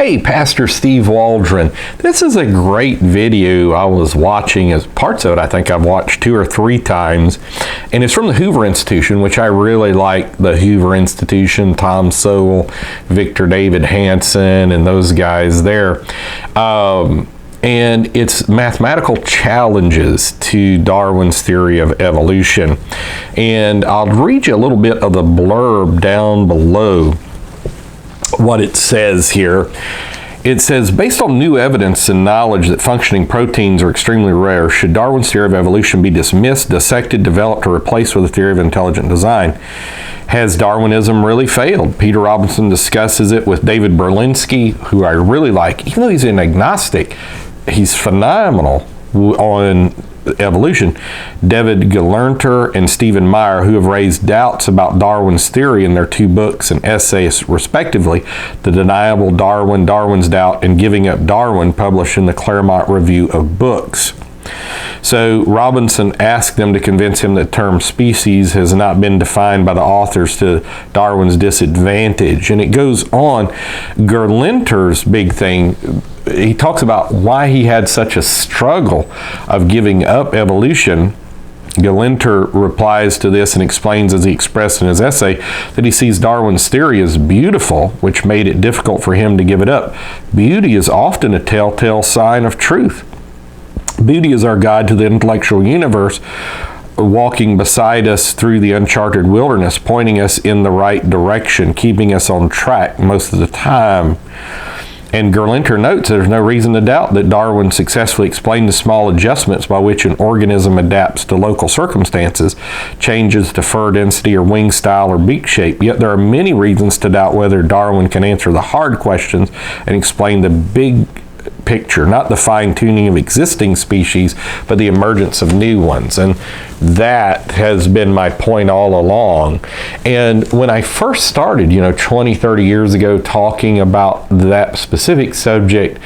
Hey, Pastor Steve Waldron. This is a great video I was watching. As parts of it I think I've watched 2 or 3 times, and it's from the Hoover Institution, which I really like. The Hoover Institution, Tom Sowell, Victor David Hanson, and those guys there. And it's mathematical challenges to Darwin's theory of evolution. And I'll read you a little bit of the blurb down below, what it says here. It says, based on new evidence and knowledge that functioning proteins are extremely rare, should Darwin's theory of evolution be dismissed, dissected, developed, or replaced with a theory of intelligent design? Has Darwinism really failed? Peter Robinson discusses it with David Berlinski, who I really like. Even though he's an agnostic, he's phenomenal on evolution. David Gelernter and Stephen Meyer, who have raised doubts about Darwin's theory in their 2 books and essays respectively, The Deniable Darwin, Darwin's Doubt, and Giving Up Darwin, published in the Claremont Review of Books. So Robinson asked them to convince him that the term species has not been defined by the authors to Darwin's disadvantage. And it goes on. Gerlenter's big thing, he talks about why he had such a struggle of giving up evolution. Gelenter replies to this and explains, as he expressed in his essay, that he sees Darwin's theory as beautiful, which made it difficult for him to give it up. Beauty is often a telltale sign of truth. Beauty is our guide to the intellectual universe, walking beside us through the uncharted wilderness, pointing us in the right direction, keeping us on track most of the time. And Gerlenter notes there's no reason to doubt that Darwin successfully explained the small adjustments by which an organism adapts to local circumstances, changes to fur density or wing style or beak shape. Yet there are many reasons to doubt whether Darwin can answer the hard questions and explain the big picture, not the fine-tuning of existing species, but the emergence of new ones. And that has been my point all along. And when I first started, 20, 30 years ago, talking about that specific subject,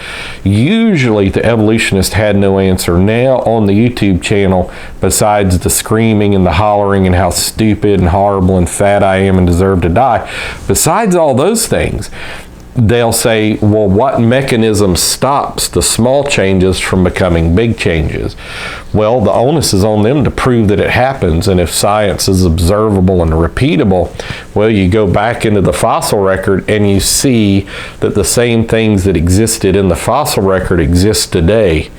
usually the evolutionist had no answer. Now on the YouTube channel, besides the screaming and the hollering and how stupid and horrible and fat I am and deserve to die, besides all those things, they'll say, well, what mechanism stops the small changes from becoming big changes? Well, the onus is on them to prove that it happens. And if science is observable and repeatable, well, you go back into the fossil record and you see that the same things that existed in the fossil record exist today.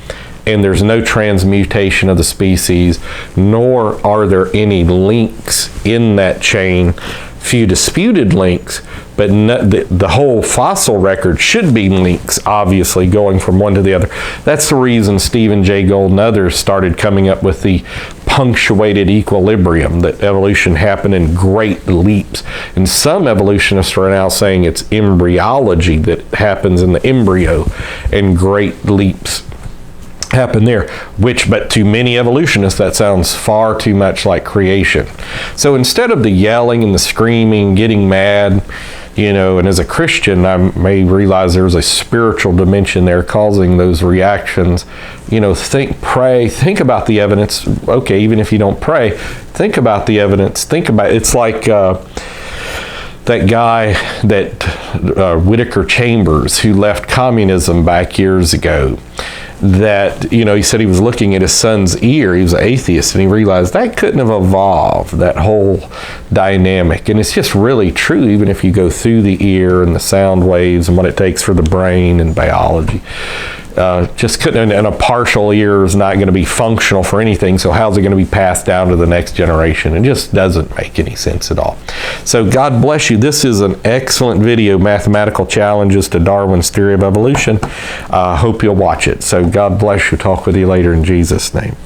And there's no transmutation of the species, nor are there any links in that chain. Few disputed links, but the whole fossil record should be links, obviously, going from one to the other. That's the reason Stephen Jay Gould and others started coming up with the punctuated equilibrium, that evolution happened in great leaps. And some evolutionists are now saying it's embryology that happens in the embryo, and great leaps happen there, but to many evolutionists that sounds far too much like creation. So instead of the yelling and the screaming, getting mad, and as a Christian I may realize there's a spiritual dimension there causing those reactions. Pray, think about the evidence. Okay, even if you don't pray, think about the evidence. It's like that guy, Whittaker Chambers, who left communism back years ago, that, he said he was looking at his son's ear. He was an atheist, and he realized that couldn't have evolved, that whole dynamic. And it's just really true, even if you go through the ear and the sound waves and what it takes for the brain and biology. Just couldn't, and a partial ear is not going to be functional for anything, so how's it going to be passed down to the next generation? It just doesn't make any sense at all. So God bless you. This is an excellent video, Mathematical Challenges to Darwin's Theory of Evolution. Hope you'll watch it. So God bless you. Talk with you later in Jesus' name.